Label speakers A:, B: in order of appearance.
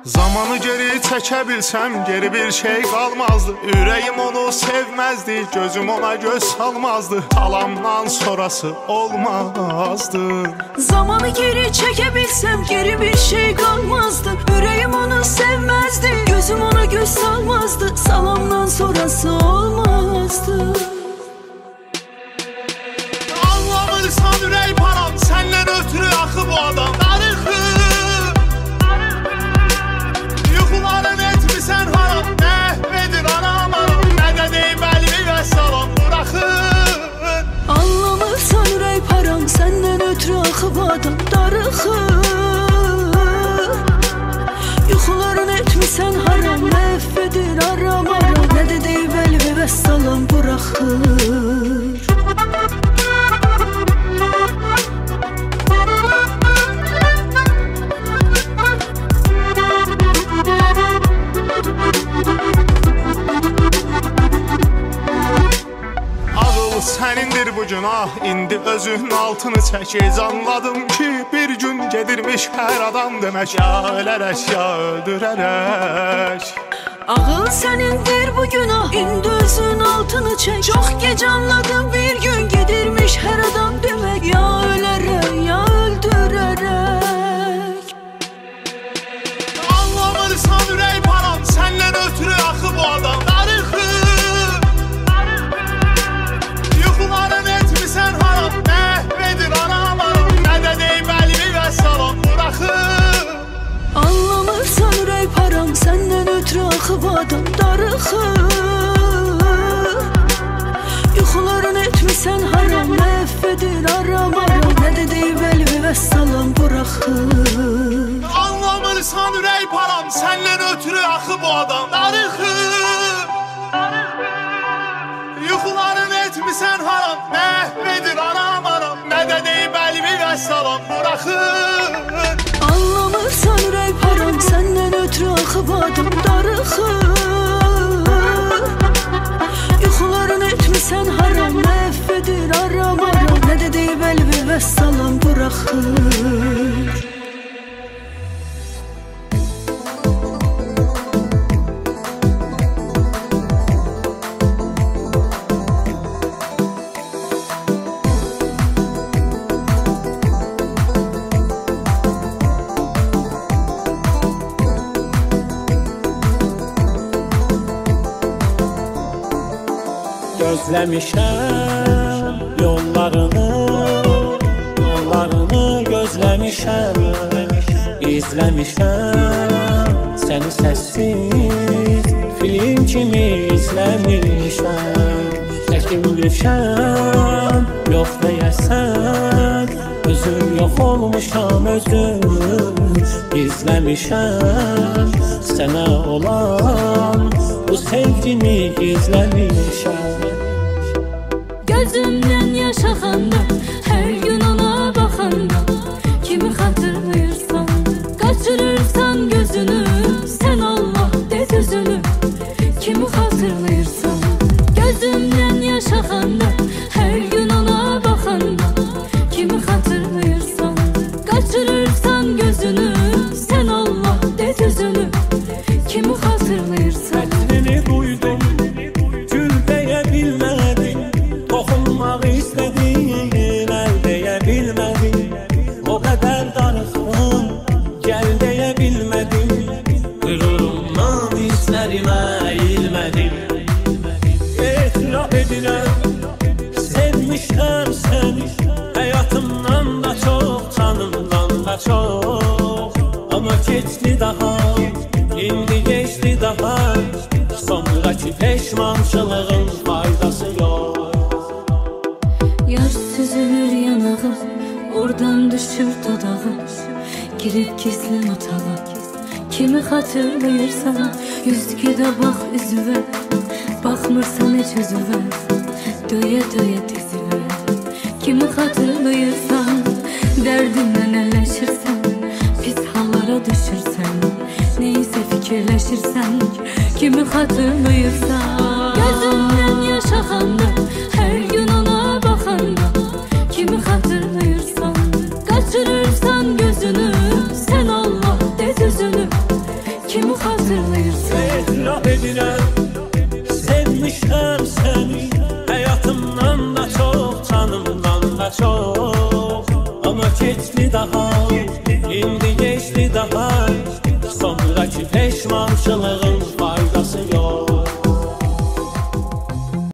A: Zamanı geri çəkə bilsəm geri bir şey qalmazdı. Ürəyim onu sevməzdi, gözüm ona göz salmazdı. Alamdan sonrası olmazdı.
B: Zamanı geri çəkə bilsəm geri bir şey qalmazdı. Ürəyim onu sevməzdi, gözüm ona göz salmazdı. Salamdan sonrası olmazdı.
A: Anlamırsan ürək param, səndən ötürü axı bu adam darıxır. Yuxuların etmisən haram, nəhvedir anam aram. Nə də deyim əlimi və salam buraxır.
B: Anlamırsan ürək param, səndən ötürü axı bu adam darıxır. Yuxuların etmisən haram, nəhvedir aram aram. Nə də deyim əlimi və salam buraxır.
A: Sənindir bu günah, indi özün altını çəkiz. Anladım ki bir gün gedirmiş hər adam demək. Ya ölərək, ya öldürərək.
B: Ağıl sənindir bu günah, indi özün altını çək. Çox gec anladım bir gün gedirmiş hər adam demək. Ya ölərək, ya öldürərək.
A: Anlamırsan ürək param, səndən ötürü axı bu adam darıxır. Yuxuların etmisən haram, nəhvedir anam aram. Nə də deyim əlimi və salam buraxır.
B: Anlamırsan ürək param, səndən ötürü axı bu adam darıxır. Yuxuların etmisən haram, nəhvedir aram aram. Nə də deyim əlimi və salam buraxır.
A: Anlamırsan ürək param, səndən ötürü axı bu adam darıxır. Yuxuların etmisən haram, nəhvedir anam aram. Nə də deyim əlimi və salam buraxır.
B: Anlamırsan ürək param, səndən ötürü axı bu adam darıxır. Yuxuların etmisən haram, nəhvedir aram aram. Nə də deyim əlimi və salam buraxır.
C: Gözləmişəm yollarını gözləmişəm. İzləmişəm səni səssiz film kimi izləmişəm. Çəkilmişəm yox deyəsən, özüm yox olmuşam özüm. İzləmişəm sənə olan bu sevgini izləmişəm.
B: Gözümdən yaş axanda, hər gün ona baxanda, kimi xatırlayırsan, qaçırırsan gözünü. Sən Allah de düzünü, kimi xatırlayırsan. Gözümdən yaş axanda, hər gün ona baxanda, kimi xatırlayırsan, qaçırırsan gözünü. Sən Allah de düzünü, kimi xatırlayırsan.
C: Ətrini duydum, gül deyə bilmədim. Toxunmaq istədim, əl deyə bilmədim. O qədər darıxdım, gəl deyə bilmədim. Qürurumdan hislərimə əyilmədim. Etiraf edirəm, sevmişəm səni. Həyatımdan da çox, canımdan da çox. Amma keçdi daha, indi geçdi daha. Sonraki peşmançılığın faydası yok.
B: Yar süzülür yanağım, oradan düşür dodağım. Girib gizlin otağa, kimi xatırlayırsan. Yüzgüdə bax üzüvə, baxmırsan heç özüvə. Döyə döyə dizivə, kimi xatırlayırsan. Dərdinlə əlləşirsən, pis hallara düşürsən. Neysə fikir fikirləşirsən, kimi xatırlayırsan. Gözündən yaş axanda, hər gün ona baxanda, kimi xatırlayırsan. Qaçırırsan gözünü, sən Allah de düzünü, kimi xatırlayırsan.
C: Etiraf edirəm, sevmişəm səni, həyatımdan da çox, canımdan da çox. Ama keçdi daha, indi geçdi daha, sonraki peşmançılığın faydası yok.